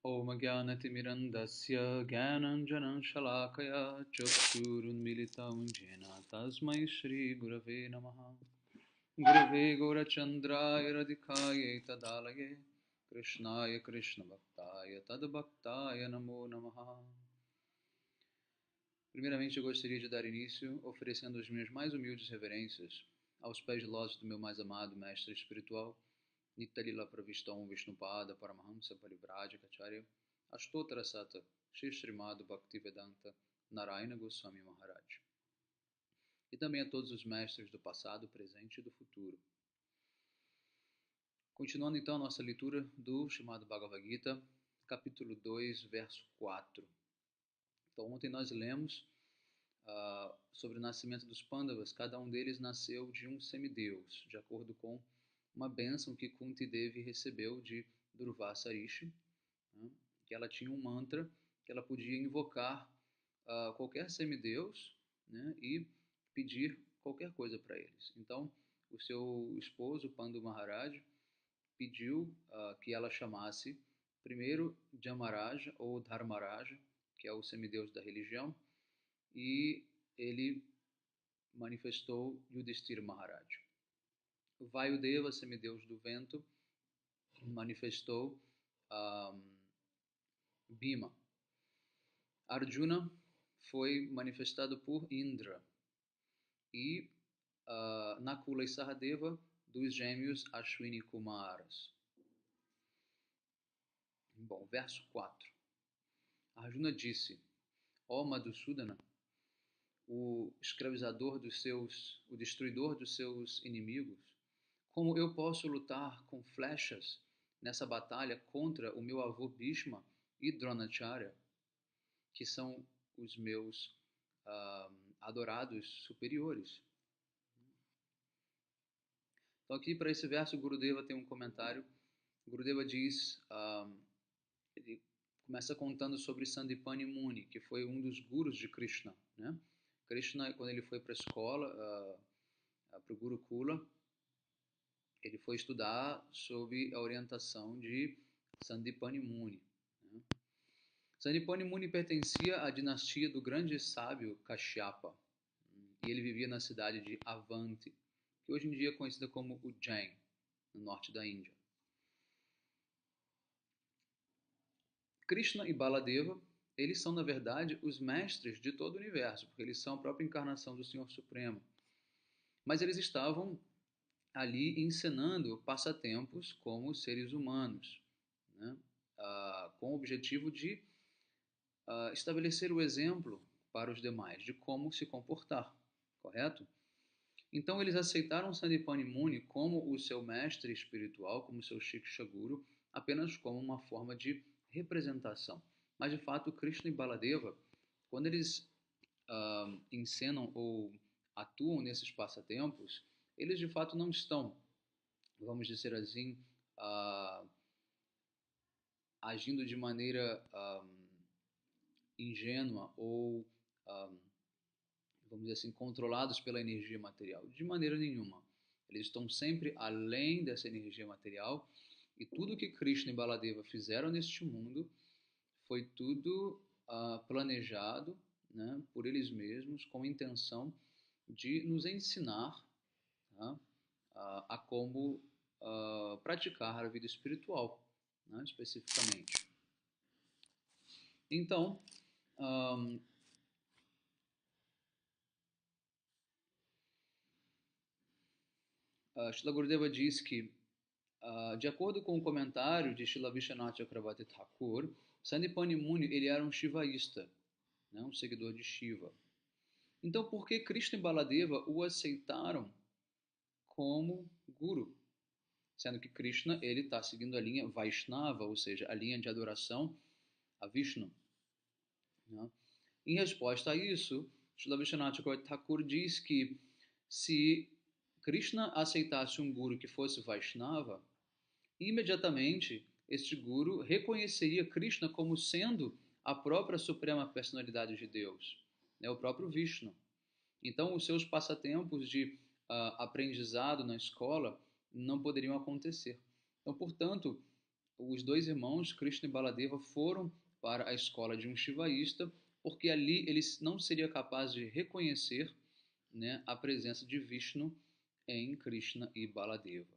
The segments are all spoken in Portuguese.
Om Jnanatimirandasya Gyananjanan Shalakaya Chakshurunmilitam Jena Tasmai Shri Gurave Namaha Gurave Gaurachandraya Radhikaya Tadalaye Krishnaya Krishna Bhaktaya Tadbhaktaya Namo Namaha. Primeiramente eu gostaria de dar início oferecendo as minhas mais humildes reverências aos pés de lótus do meu mais amado mestre espiritual Nitalila Pravistam Vishnupada Paramahamsa Parivrajacacharya Ashtotara Sata Shri Srimad Bhaktivedanta Narayana Goswami Maharaj. E também a todos os mestres do passado, presente e do futuro. Continuando então a nossa leitura do chamado Bhagavad Gita, capítulo 2, verso 4. Então ontem nós lemos sobre o nascimento dos Pandavas. Cada um deles nasceu de um semideus, de acordo com uma bênção que Kunti Devi recebeu de Durvasa Rishi, né, que ela tinha um mantra que ela podia invocar qualquer semideus, né, e pedir qualquer coisa para eles. Então, o seu esposo, Pandu Maharaj, pediu que ela chamasse primeiro Jamaraja ou Dharmaraja, que é o semideus da religião, e ele manifestou Yudhishthira Maharaj. Vayudeva, semideus do vento, manifestou Bhima. Arjuna foi manifestado por Indra. E Nakula e Sahadeva, dos gêmeos Ashwini Kumaras. Bom, verso 4. Arjuna disse: ó Madhusudana, o escravizador dos seus, o destruidor dos seus inimigos, como eu posso lutar com flechas nessa batalha contra o meu avô Bhishma e Dronacharya, que são os meus adorados superiores? Então aqui para esse verso, Gurudeva tem um comentário. Gurudeva diz, ele começa contando sobre Sandipani Muni, que foi um dos gurus de Krishna, né? Krishna, quando ele foi para a escola, para o Gurukula, ele foi estudar sob a orientação de Sandipani Muni, né? Sandipani Muni pertencia à dinastia do grande sábio Kashyapa, e ele vivia na cidade de Avanti, que hoje em dia é conhecida como Ujjain, no norte da Índia. Krishna e Baladeva, eles são, na verdade, os mestres de todo o universo, porque eles são a própria encarnação do Senhor Supremo. Mas eles estavam ali encenando passatempos como seres humanos, né? Com o objetivo de estabelecer o exemplo para os demais de como se comportar, correto? Então eles aceitaram Sandipani Muni como o seu mestre espiritual, como seu Shiksha Guru, apenas como uma forma de representação. Mas de fato, Krishna e Baladeva, quando eles encenam ou atuam nesses passatempos, eles de fato não estão, vamos dizer assim, agindo de maneira ingênua ou, vamos dizer assim, controlados pela energia material. De maneira nenhuma. Eles estão sempre além dessa energia material, e tudo que Krishna e Baladeva fizeram neste mundo foi tudo planejado, né, por eles mesmos, com a intenção de nos ensinar, tá, a como praticar a vida espiritual, né, especificamente. Então, Srila Gurudeva diz que, de acordo com o comentário de Srila Vishwanath Chakravarti Thakur, Sandipani Muni ele era um shivaísta, né, um seguidor de Shiva. Então, por que Krishna e Baladeva o aceitaram como guru? Sendo que Krishna ele está seguindo a linha Vaishnava, ou seja, a linha de adoração a Vishnu, né? Em resposta a isso, Srila Vishwanath Chakravarti Thakur diz que se Krishna aceitasse um guru que fosse Vaishnava, imediatamente este guru reconheceria Krishna como sendo a própria suprema personalidade de Deus, né, o próprio Vishnu. Então, os seus passatempos de aprendizado na escola não poderiam acontecer. Então, portanto, os dois irmãos, Krishna e Baladeva, foram para a escola de um shivaísta, porque ali ele não seria capaz de reconhecer, né, a presença de Vishnu em Krishna e Baladeva.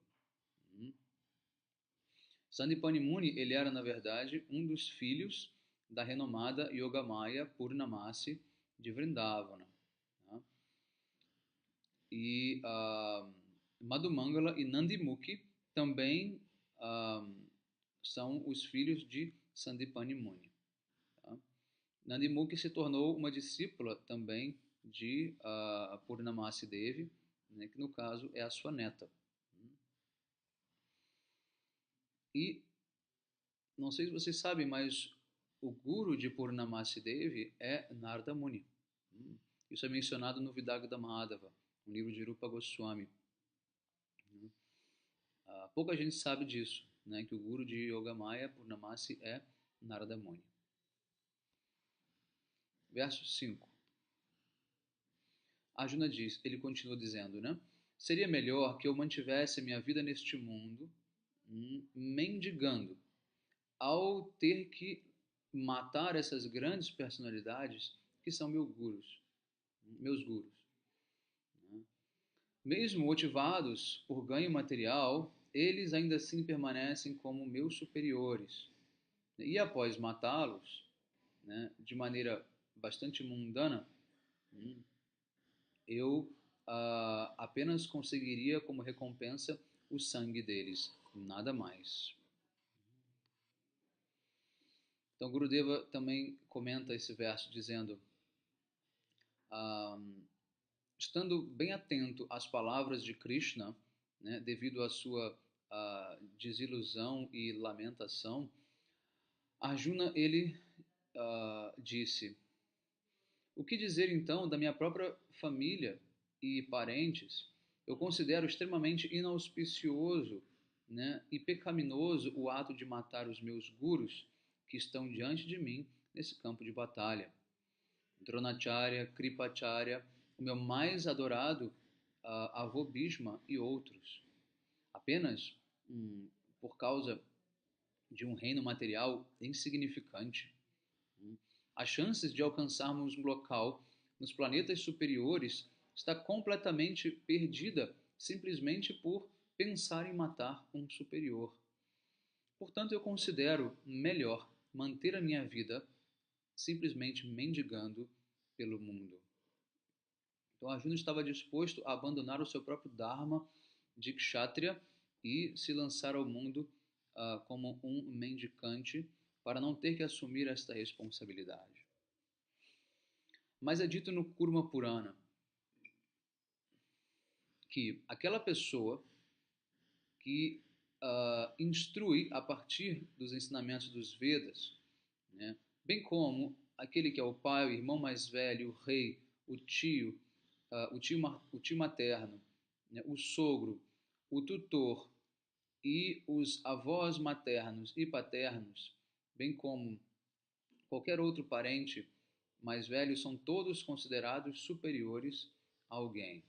Sandipani Muni, ele era, na verdade, um dos filhos da renomada Yogamaya Purnamasi de Vrindavana. Tá? E Madhumangala e Nandimukhi também são os filhos de Sandipani Muni. Tá? Nandimukhi se tornou uma discípula também de Purnamasi Devi, né, que no caso é a sua neta. E não sei se vocês sabem, mas o guru de Purnamasi Devi é Narada Muni. Isso é mencionado no Vidagda Madhava, um livro de Rupa Goswami. Pouca gente sabe disso, né, que o guru de Yogamaya Purnamasi é Narada Muni. Verso 5. Arjuna diz, ele continua dizendo, né? Seria melhor que eu mantivesse a minha vida neste mundo mendigando, ao ter que matar essas grandes personalidades que são meus gurus. Mesmo motivados por ganho material, eles ainda assim permanecem como meus superiores. E após matá-los, né, de maneira bastante mundana, eu apenas conseguiria como recompensa o sangue deles, nada mais. Então, Gurudeva também comenta esse verso dizendo, estando bem atento às palavras de Krishna, né, devido à sua desilusão e lamentação, Arjuna, ele disse, o que dizer então da minha própria família e parentes? Eu considero extremamente inauspicioso, né, e pecaminoso o ato de matar os meus gurus que estão diante de mim nesse campo de batalha. Dronacharya, Kripacharya, o meu mais adorado avô Bhishma e outros. Apenas por causa de um reino material insignificante. As chances de alcançarmos um local nos planetas superiores está completamente perdida simplesmente por pensar em matar um superior. Portanto, eu considero melhor manter a minha vida simplesmente mendigando pelo mundo. Então, Arjuna estava disposto a abandonar o seu próprio Dharma de Kshatriya e se lançar ao mundo como um mendicante para não ter que assumir esta responsabilidade. Mas é dito no Kurma Purana que aquela pessoa que instrui a partir dos ensinamentos dos Vedas, né, bem como aquele que é o pai, o irmão mais velho, o rei, o tio materno, né, o sogro, o tutor e os avós maternos e paternos, bem como qualquer outro parente mais velho, são todos considerados superiores a alguém.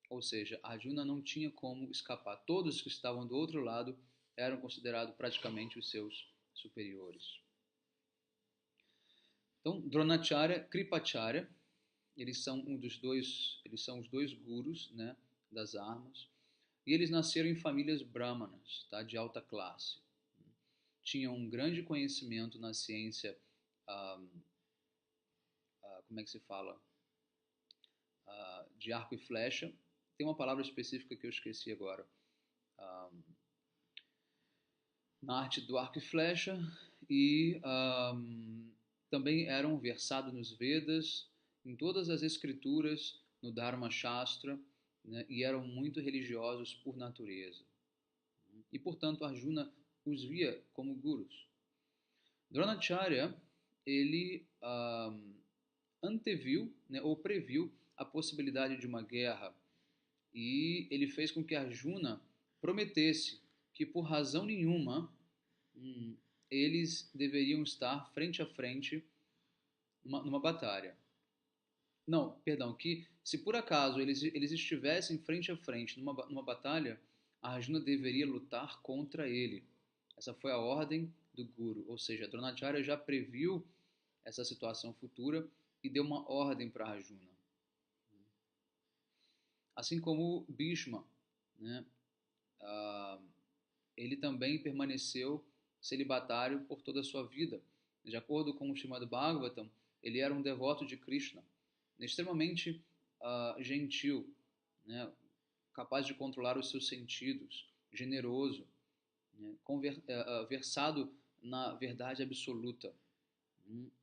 Ou seja, Arjuna não tinha como escapar. Todos que estavam do outro lado eram considerados praticamente os seus superiores. Então, Dronacharya, Kripacharya, eles são os dois gurus, né, das armas, e eles nasceram em famílias brahmanas, tá, de alta classe. Tinham um grande conhecimento na ciência, como é que se fala, de arco e flecha. Tem uma palavra específica que eu esqueci agora. Na arte do arco e flecha, e também eram versados nos Vedas, em todas as escrituras, no Dharma Shastra, né, e eram muito religiosos por natureza. E, portanto, Arjuna os via como gurus. Dronacharya, ele anteviu, né, ou previu a possibilidade de uma guerra, e ele fez com que Arjuna prometesse que, por razão nenhuma, eles deveriam estar frente a frente numa batalha. Não, perdão, que se por acaso eles estivessem frente a frente numa batalha, Arjuna deveria lutar contra ele. Essa foi a ordem do Guru, ou seja, Dronacharya já previu essa situação futura e deu uma ordem para Arjuna. Assim como Bhishma, né? Ele também permaneceu celibatário por toda a sua vida. De acordo com o Srimad Bhagavatam, ele era um devoto de Krishna, extremamente gentil, né? Capaz de controlar os seus sentidos, generoso, né? Versado na verdade absoluta,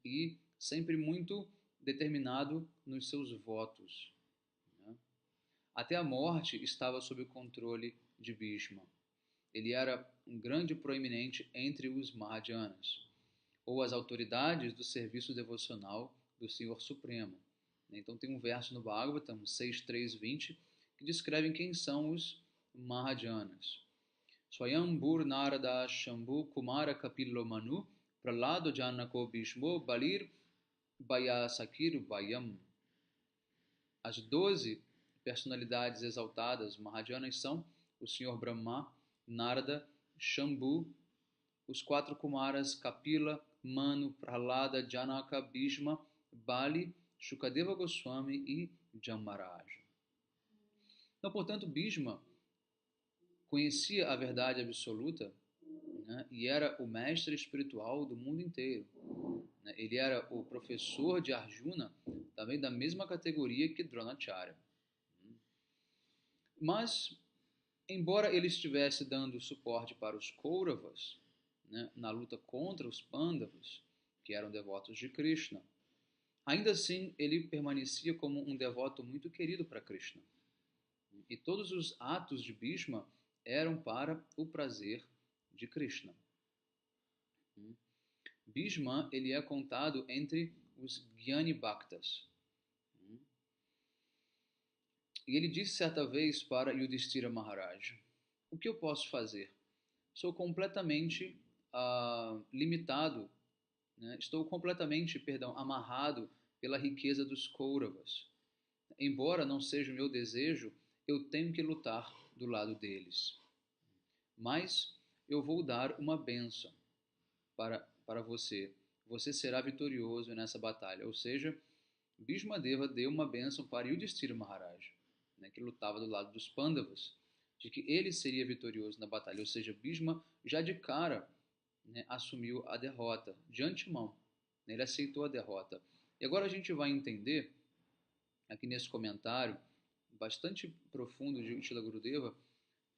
e sempre muito determinado nos seus votos, né? Até a morte estava sob o controle de Bhishma. Ele era um grande proeminente entre os Mahajanas, ou as autoridades do serviço devocional do Senhor Supremo. Então tem um verso no Bhagavatam 6.3.20 que descreve quem são os Mahajanas. Swayambhur Narada Shambhu Kumara Kapilo Manu Pralado Janako Bhishmo Balir Bayasakir Bayam. As 12 personalidades exaltadas Mahajanas são o Senhor Brahma, Narada, Shambhu, os 4 Kumaras Kapila, Manu, Prahlada, Janaka, Bhishma, Bali, Shukadeva Goswami e Jamaraja. Então, portanto, Bhishma conhecia a verdade absoluta, né, e era o mestre espiritual do mundo inteiro. Né? Ele era o professor de Arjuna, também da mesma categoria que Dronacharya. Mas, embora ele estivesse dando suporte para os Kauravas, né, na luta contra os Pandavas, que eram devotos de Krishna, ainda assim ele permanecia como um devoto muito querido para Krishna. E todos os atos de Bhishma eram para o prazer de Krishna. Bhishma, ele é contado entre os Gyani Bhaktas. E ele disse certa vez para Yudhishthira Maharaj: o que eu posso fazer? Sou completamente limitado, né? Estou completamente, amarrado pela riqueza dos Kauravas. Embora não seja o meu desejo, eu tenho que lutar do lado deles. Mas eu vou dar uma bênção para você. Você será vitorioso nessa batalha. Ou seja, Bhishma Deva deu uma bênção para Yudhishthira Maharaj, né, que lutava do lado dos Pandavas, de que ele seria vitorioso na batalha. Ou seja, Bhishma já de cara, né, assumiu a derrota, de antemão. Ele aceitou a derrota. E agora a gente vai entender, aqui nesse comentário, bastante profundo de Srila Gurudeva,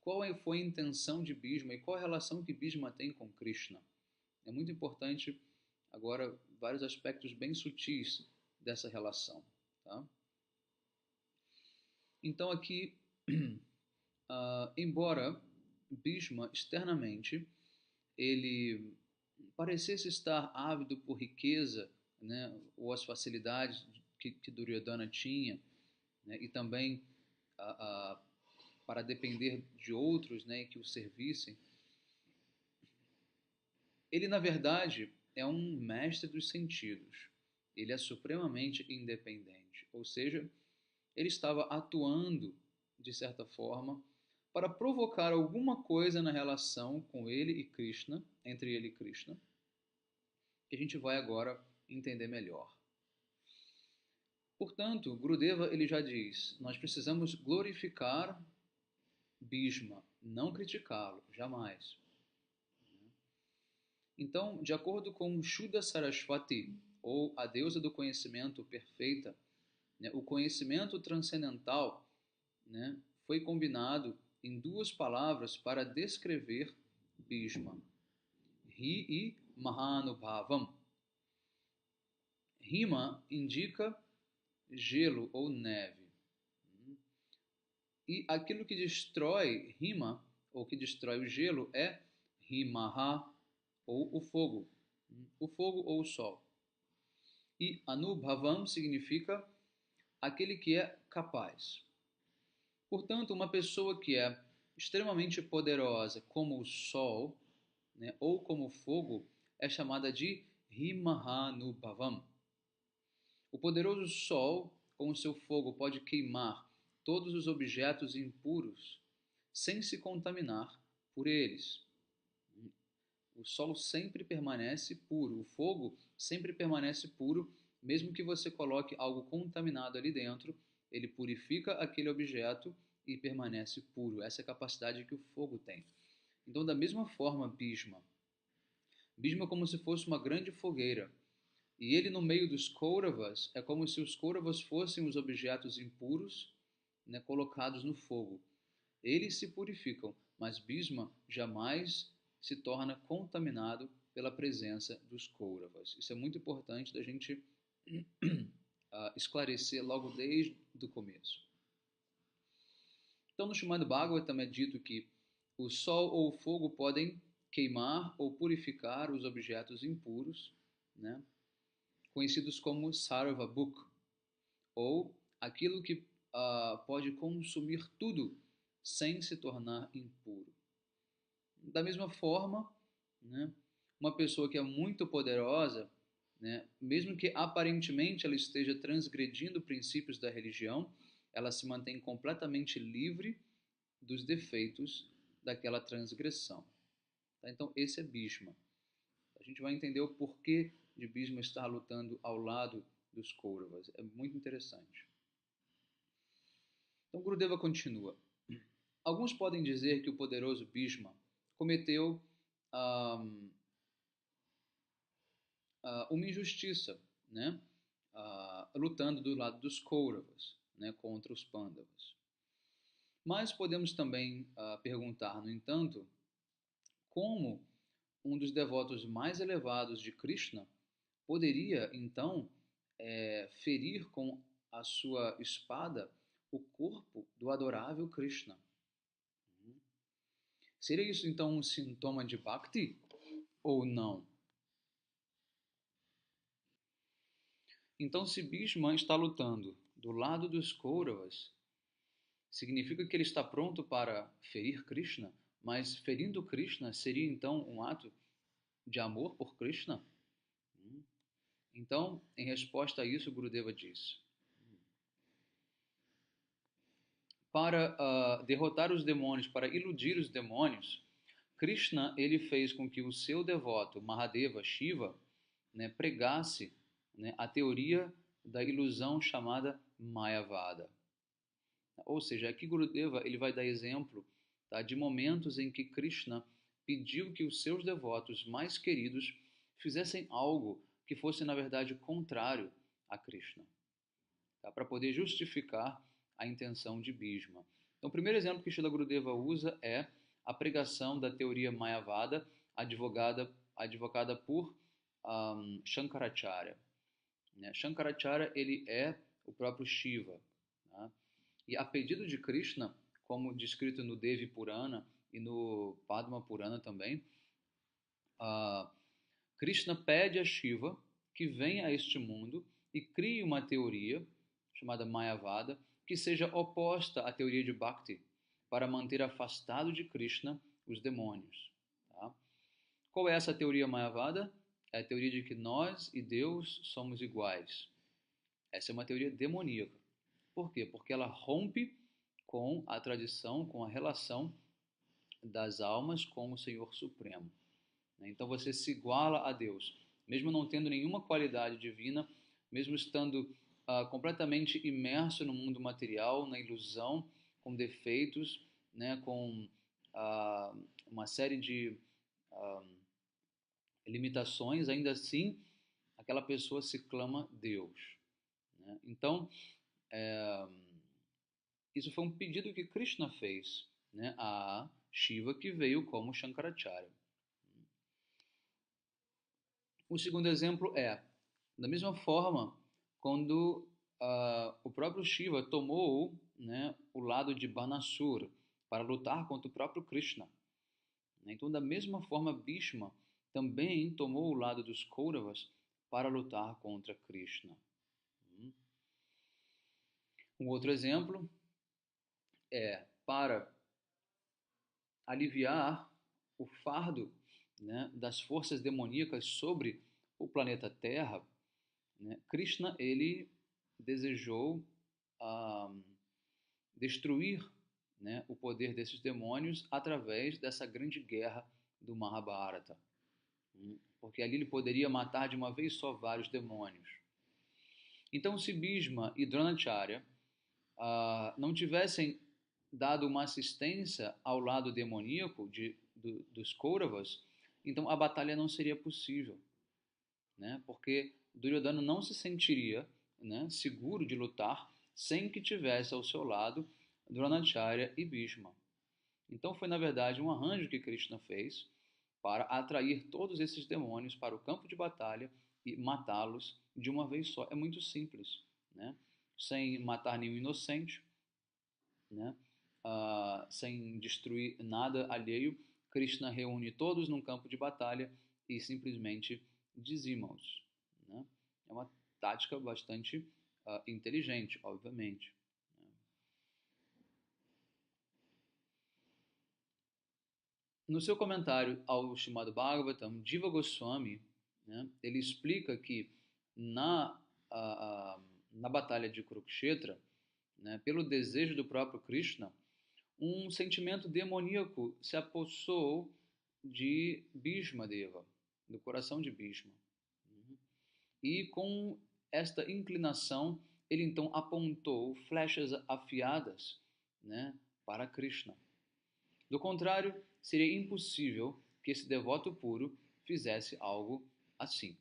qual foi a intenção de Bhishma e qual a relação que Bhishma tem com Krishna. É muito importante, agora, vários aspectos bem sutis dessa relação. Tá? Então aqui, embora Bhishma, externamente, ele parecesse estar ávido por riqueza, né, ou as facilidades que Duryodhana tinha, né, e também para depender de outros, né, que o servissem, ele, na verdade, é um mestre dos sentidos. Ele é supremamente independente. Ou seja, ele estava atuando, de certa forma, para provocar alguma coisa na relação com ele e Krishna, entre ele e Krishna, que a gente vai agora entender melhor. Portanto, Gurudeva ele já diz, nós precisamos glorificar Bhishma, não criticá-lo, jamais. Então, de acordo com Shuddha Saraswati, ou a deusa do conhecimento perfeita, né, o conhecimento transcendental, né, foi combinado em 2 palavras para descrever Bhishma: Hi e Mahanubhavam. Hima indica gelo ou neve. E aquilo que destrói Hima, ou que destrói o gelo, é Himaha, ou o fogo ou o sol. E Anubhavam significa aquele que é capaz. Portanto, uma pessoa que é extremamente poderosa, como o sol, né, ou como o fogo, é chamada de Himahanubhavam. O poderoso sol, com o seu fogo, pode queimar todos os objetos impuros sem se contaminar por eles. O sol sempre permanece puro, o fogo sempre permanece puro, mesmo que você coloque algo contaminado ali dentro, ele purifica aquele objeto e permanece puro. Essa é a capacidade que o fogo tem. Então, da mesma forma, Bhishma. Bhishma é como se fosse uma grande fogueira. E ele, no meio dos Kauravas, é como se os Kauravas fossem os objetos impuros, né, colocados no fogo. Eles se purificam, mas Bhishma jamais se torna contaminado pela presença dos Kauravas. Isso é muito importante da gente esclarecer logo desde o começo. Então, no Srimad Bhagavatam é dito que o sol ou o fogo podem queimar ou purificar os objetos impuros, né, conhecidos como Sarvabhuk, ou aquilo que pode consumir tudo sem se tornar impuro. Da mesma forma, né, uma pessoa que é muito poderosa, né, mesmo que aparentemente ela esteja transgredindo princípios da religião, ela se mantém completamente livre dos defeitos daquela transgressão. Tá? Então, esse é Bhishma. A gente vai entender o porquê de Bhishma estar lutando ao lado dos Kauravas. É muito interessante. Então, Gurudeva continua. Alguns podem dizer que o poderoso Bhishma cometeu uma injustiça, né? Lutando do lado dos Kauravas, né? Contra os Pandavas. Mas podemos também perguntar, no entanto, como um dos devotos mais elevados de Krishna poderia, então, ferir com a sua espada o corpo do adorável Krishna. Seria isso, então, um sintoma de Bhakti ou não? Então, se Bhishma está lutando do lado dos Kauravas, significa que ele está pronto para ferir Krishna, mas ferindo Krishna seria, então, um ato de amor por Krishna? Então, em resposta a isso, Gurudeva diz: para derrotar os demônios, para iludir os demônios, Krishna ele fez com que o seu devoto Mahadeva Shiva, né, pregasse, né, a teoria da ilusão chamada Mayavada. Ou seja, aqui Gurudeva ele vai dar exemplo, tá, de momentos em que Krishna pediu que os seus devotos mais queridos fizessem algo que fosse, na verdade, contrário a Krishna, tá, para poder justificar a intenção de Bhishma. Então, o primeiro exemplo que Srila Gurudeva usa é a pregação da teoria Mayavada, advogada por Shankaracharya. Né? Shankaracharya ele é o próprio Shiva. Tá? E a pedido de Krishna, como descrito no Devi Purana e no Padma Purana também, Krishna pede a Shiva que venha a este mundo e crie uma teoria chamada Mayavada, que seja oposta à teoria de Bhakti, para manter afastado de Krishna os demônios. Tá? Qual é essa teoria Mayavada? É a teoria de que nós e Deus somos iguais. Essa é uma teoria demoníaca. Por quê? Porque ela rompe com a tradição, com a relação das almas com o Senhor Supremo. Então você se iguala a Deus, mesmo não tendo nenhuma qualidade divina, mesmo estando completamente imerso no mundo material, na ilusão, com defeitos, né, com uma série de limitações, ainda assim aquela pessoa se clama Deus. Né? Então, isso foi um pedido que Krishna fez, né, a Shiva, que veio como Shankaracharya. O segundo exemplo é, da mesma forma, quando o próprio Shiva tomou, né, o lado de Banasura para lutar contra o próprio Krishna. Então, da mesma forma, Bhishma também tomou o lado dos Kauravas para lutar contra Krishna. Um outro exemplo é para aliviar o fardo, né, das forças demoníacas sobre o planeta Terra, né, Krishna ele desejou destruir, né, o poder desses demônios através dessa grande guerra do Mahabharata. porque ali ele poderia matar de uma vez só vários demônios. Então, se Bhishma e Dronacharya não tivessem dado uma assistência ao lado demoníaco dos Kauravas, então a batalha não seria possível, né? Porque Duryodhana não se sentiria, né, seguro de lutar sem que tivesse ao seu lado Dronacharya e Bhishma. Então foi, na verdade, um arranjo que Krishna fez para atrair todos esses demônios para o campo de batalha e matá-los de uma vez só. É muito simples, né? Sem matar nenhum inocente, né? Sem destruir nada alheio, Krishna reúne todos num campo de batalha e simplesmente dizima-os, né? É uma tática bastante inteligente, obviamente. No seu comentário ao Srimad Bhagavatam, Jiva Goswami, né, ele explica que na, na batalha de Kurukshetra, né, pelo desejo do próprio Krishna, um sentimento demoníaco se apossou de Bhishma Deva, do coração de Bhishma. E com esta inclinação, ele então apontou flechas afiadas, né, para Krishna. Do contrário, seria impossível que esse devoto puro fizesse algo assim.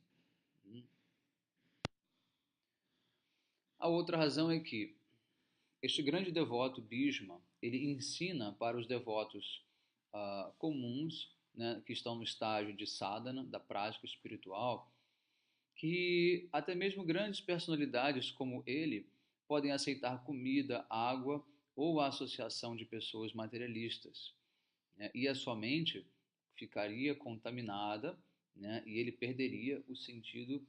A outra razão é que este grande devoto, Bhishma, ele ensina para os devotos comuns, né, que estão no estágio de sadhana, da prática espiritual, que até mesmo grandes personalidades como ele podem aceitar comida, água ou a associação de pessoas materialistas, né, e a sua mente ficaria contaminada, né, e ele perderia o sentido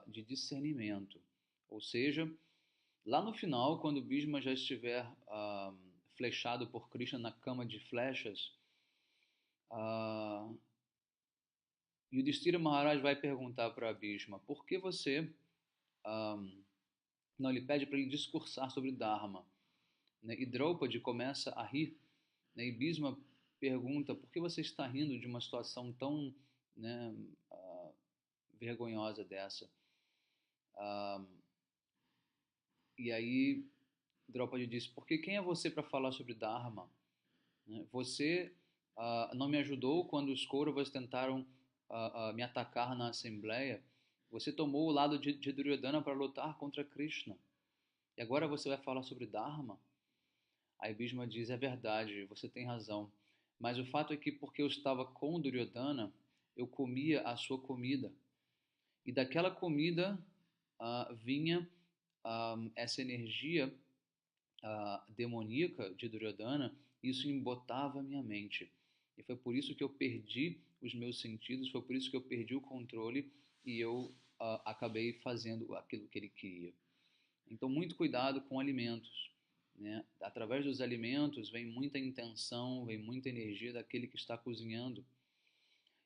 de discernimento. Ou seja, lá no final, quando Bhishma já estiver flechado por Krishna na cama de flechas, Yudhishthira Maharaj vai perguntar para Bhishma, por que você... não, ele pede para ele discursar sobre Dharma, né? E Draupadi começa a rir, né? E Bhishma pergunta, por que você está rindo de uma situação tão, né, vergonhosa dessa? E aí Draupadi diz, porque quem é você para falar sobre Dharma? Você não me ajudou quando os Kauravas tentaram me atacar na Assembleia. Você tomou o lado de Duryodhana para lutar contra Krishna. E agora você vai falar sobre Dharma? Aí Bhishma diz, é verdade, você tem razão. Mas o fato é que porque eu estava com Duryodhana, eu comia a sua comida. E daquela comida vinha essa energia demoníaca de Duryodhana, isso embotava a minha mente. E foi por isso que eu perdi os meus sentidos, foi por isso que eu perdi o controle e eu acabei fazendo aquilo que ele queria. Então, muito cuidado com alimentos, né? Através dos alimentos vem muita intenção, vem muita energia daquele que está cozinhando.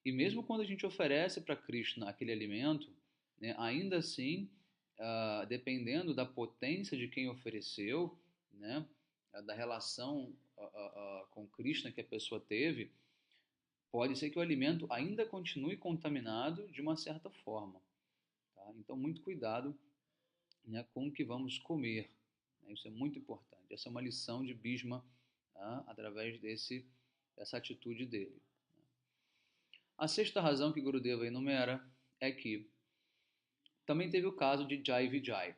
E mesmo quando a gente oferece para Krishna aquele alimento, né, ainda assim, dependendo da potência de quem ofereceu, né, da relação com Krishna que a pessoa teve, pode ser que o alimento ainda continue contaminado de uma certa forma. Tá? Então, muito cuidado, né, com o que vamos comer. Né? Isso é muito importante. Essa é uma lição de Bhishma através dessa atitude dele. A sexta razão que Gurudeva enumera é que também teve o caso de Jai Vijay,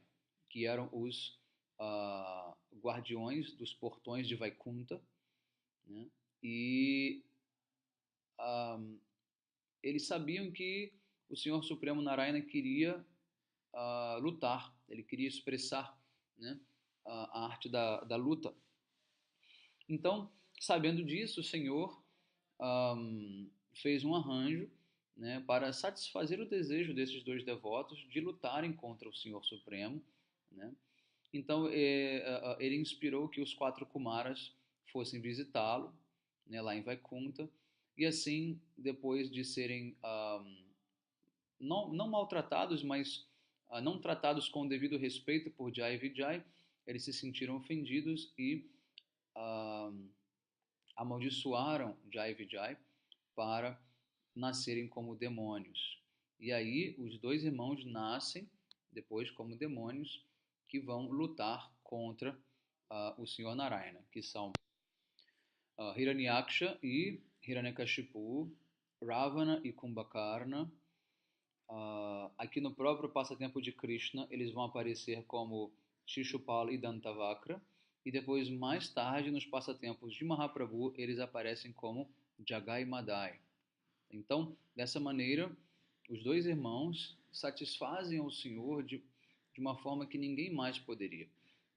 que eram os guardiões dos portões de Vaikunta, né? E eles sabiam que o Senhor Supremo Narayana queria lutar, ele queria expressar, né, a arte da luta. Então, sabendo disso, o Senhor fez um arranjo, né, para satisfazer o desejo desses dois devotos de lutarem contra o Senhor Supremo, né? Então, ele inspirou que os 4 Kumaras fossem visitá-lo, né, lá em Vaikunta, e assim, depois de serem não maltratados, mas não tratados com o devido respeito por Jai Vijay, eles se sentiram ofendidos e amaldiçoaram Jai Vijay para nascerem como demônios. E aí os dois irmãos nascem depois como demônios que vão lutar contra o Senhor Narayana, que são Hiranyaksha e Hiranyakashipu, Ravana e Kumbhakarna. Aqui no próprio passatempo de Krishna, eles vão aparecer como Shishupala e Dantavakra, e depois, mais tarde, nos passatempos de Mahaprabhu, eles aparecem como Jagai Madai. Então, dessa maneira, os dois irmãos satisfazem ao Senhor de uma forma que ninguém mais poderia.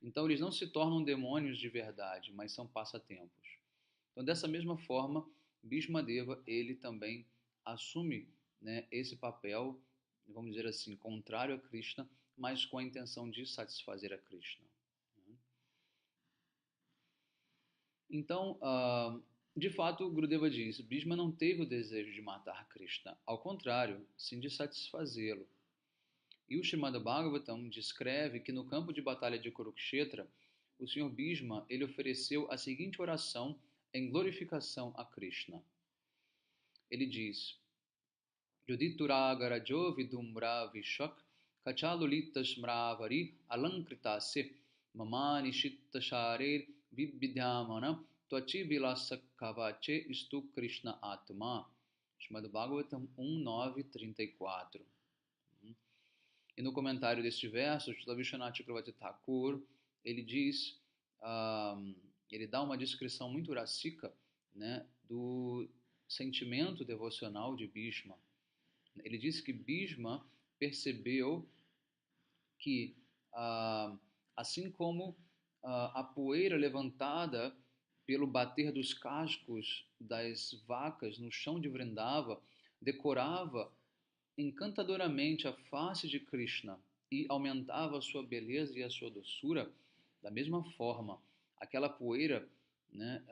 Então, eles não se tornam demônios de verdade, mas são passatempos. Então, dessa mesma forma, Bhishmadeva, ele também assume, né, esse papel, vamos dizer assim, contrário a Krishna, mas com a intenção de satisfazer a Krishna. Então, de fato, Gurudeva diz, Bhishma não teve o desejo de matar Krishna, ao contrário, sim de satisfazê-lo. E o Srimad Bhagavatam descreve que no campo de batalha de Kurukshetra, o Senhor Bhishma, ele ofereceu a seguinte oração em glorificação a Krishna. Ele diz, Yudhituragarajo vidumra vishak kachalulita smravari alankritase mamani shitta sharir vibhidhyamana tvachi vilasak kavache istu Krishna atma. Srimad Bhagavatam 1.9.34. E no comentário deste verso, Srila Vishwanath Chakravarti Thakur, ele diz, ele dá uma descrição muito racíca, né, do sentimento devocional de Bhishma. Ele diz que Bhishma percebeu que, assim como a poeira levantada pelo bater dos cascos das vacas no chão de Vrindava decorava encantadoramente a face de Krishna e aumentava a sua beleza e a sua doçura, da mesma forma, aquela poeira, né,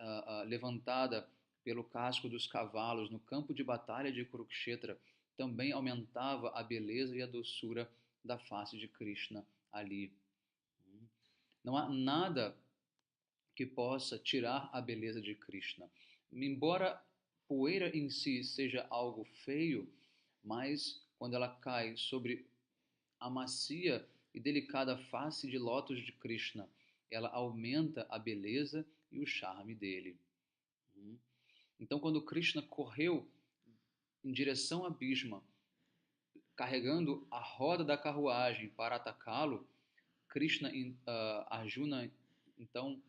levantada pelo casco dos cavalos no campo de batalha de Kurukshetra também aumentava a beleza e a doçura da face de Krishna ali. Não há nada que possa tirar a beleza de Krishna. Embora poeira em si seja algo feio, mas quando ela cai sobre a macia e delicada face de lótus de Krishna, ela aumenta a beleza e o charme dele. Então, quando Krishna correu em direção a Bhishma, carregando a roda da carruagem para atacá-lo, Krishna, Arjuna, então,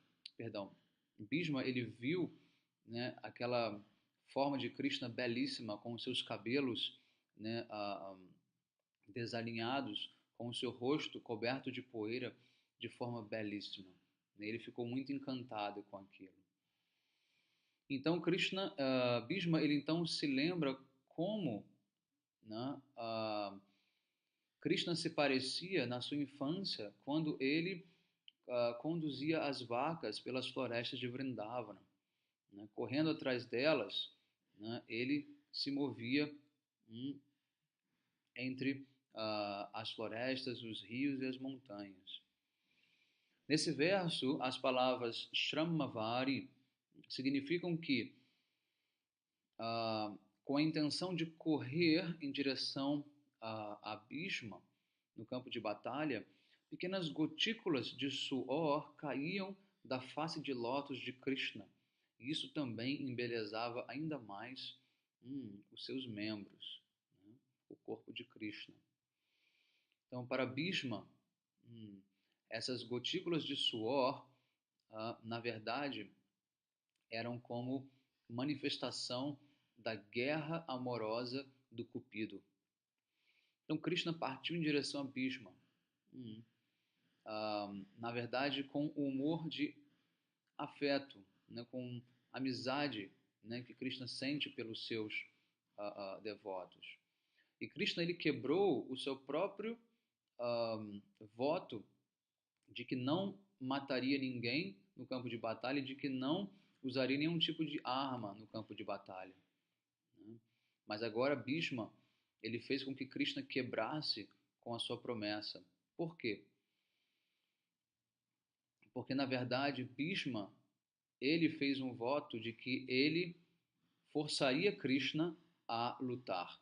Bhishma, ele viu, né, aquela forma de Krishna belíssima, com os seus cabelos, né, desalinhados, com o seu rosto coberto de poeira, de forma belíssima. Ele ficou muito encantado com aquilo. Então, Bhishma, ele então se lembra como, né, Krishna se parecia na sua infância quando ele conduzia as vacas pelas florestas de Vrindavana. Né, correndo atrás delas, né, ele se movia entre as florestas, os rios e as montanhas. Nesse verso, as palavras Shrammavari significam que, com a intenção de correr em direção a Bhishma, no campo de batalha, pequenas gotículas de suor caíam da face de lótus de Krishna. E isso também embelezava ainda mais os seus membros, né? O corpo de Krishna. Então, para Bhishma, essas gotículas de suor, na verdade, eram como manifestação da guerra amorosa do Cupido. Então, Krishna partiu em direção a Bhishma, na verdade, com o humor de afeto, né, com amizade, né, que Krishna sente pelos seus devotos. E Krishna, ele quebrou o seu próprio voto de que não mataria ninguém no campo de batalha e de que não usaria nenhum tipo de arma no campo de batalha. Mas agora Bhishma, ele fez com que Krishna quebrasse com a sua promessa. Por quê? Porque, na verdade, Bhishma, ele fez um voto de que ele forçaria Krishna a lutar.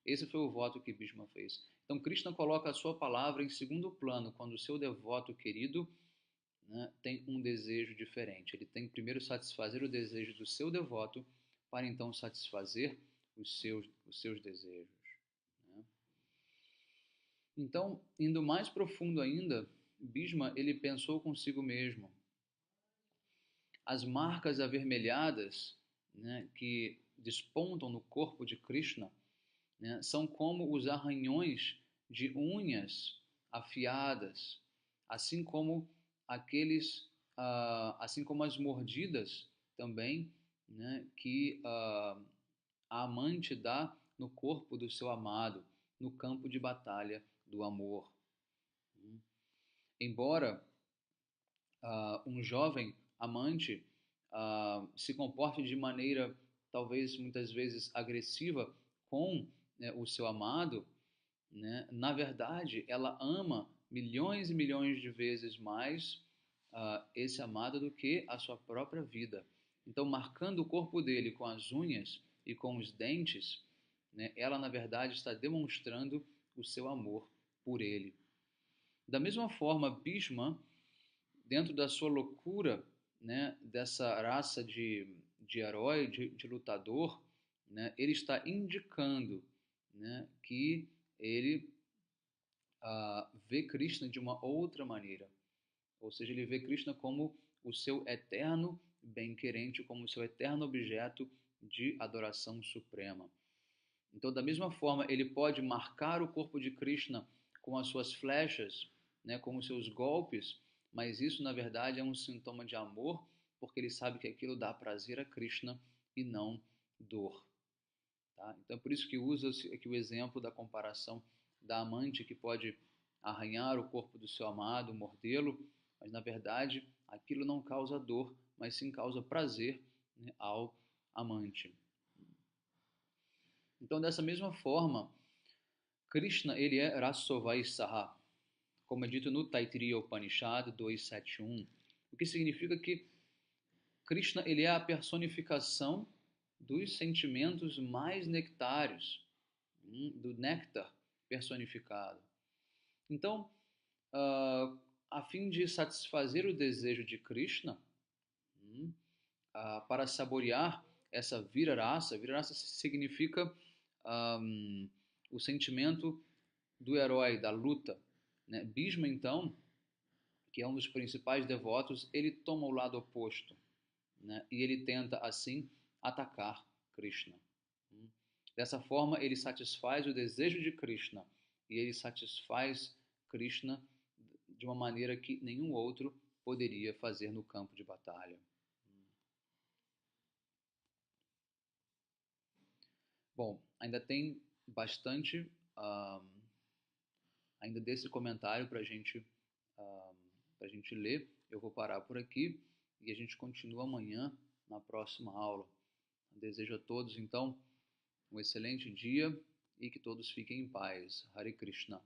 Esse foi o voto que Bhishma fez. Então, Krishna coloca a sua palavra em segundo plano quando o seu devoto querido, né, tem um desejo diferente. Ele tem que primeiro satisfazer o desejo do seu devoto para então satisfazer os seus desejos. Né? Então, indo mais profundo ainda, Bhishma ele pensou consigo mesmo. As marcas avermelhadas, né, que despontam no corpo de Krishna, né, são como os arranhões de unhas afiadas, assim como assim como as mordidas também, né, que a amante dá no corpo do seu amado, no campo de batalha do amor. Embora um jovem amante se comporte de maneira, talvez muitas vezes agressiva com, né, o seu amado, né, na verdade, ela ama milhões e milhões de vezes mais esse amado do que a sua própria vida. Então, marcando o corpo dele com as unhas e com os dentes, né, ela, na verdade, está demonstrando o seu amor por ele. Da mesma forma, Bhishma, dentro da sua loucura, né, dessa raça de herói, de lutador, né, ele está indicando, né, que ele vê Krishna de uma outra maneira. Ou seja, ele vê Krishna como o seu eterno bem-querente, como o seu eterno objeto de adoração suprema. Então, da mesma forma, ele pode marcar o corpo de Krishna com as suas flechas, né, com os seus golpes, mas isso, na verdade, é um sintoma de amor, porque ele sabe que aquilo dá prazer a Krishna e não dor. Tá? Então, por isso que usa-se aqui o exemplo da comparação da amante que pode arranhar o corpo do seu amado, mordê-lo, mas, na verdade, aquilo não causa dor, mas sim causa prazer, né, ao amante. Então, dessa mesma forma, Krishna ele é Rasovaisaha, como é dito no Taittiriya Upanishad 2.7.1, o que significa que Krishna ele é a personificação dos sentimentos mais nectários, do néctar personificado. Então, a fim de satisfazer o desejo de Krishna, para saborear essa virarasa significa o sentimento do herói, da luta. Né? Bhishma, então, que é um dos principais devotos, ele toma o lado oposto, né? E ele tenta, assim, atacar Krishna. Dessa forma, ele satisfaz o desejo de Krishna e ele satisfaz Krishna de uma maneira que nenhum outro poderia fazer no campo de batalha. Bom, ainda tem bastante ainda desse comentário para a gente ler. Eu vou parar por aqui e a gente continua amanhã na próxima aula. Desejo a todos, então, um excelente dia e que todos fiquem em paz. Hare Krishna.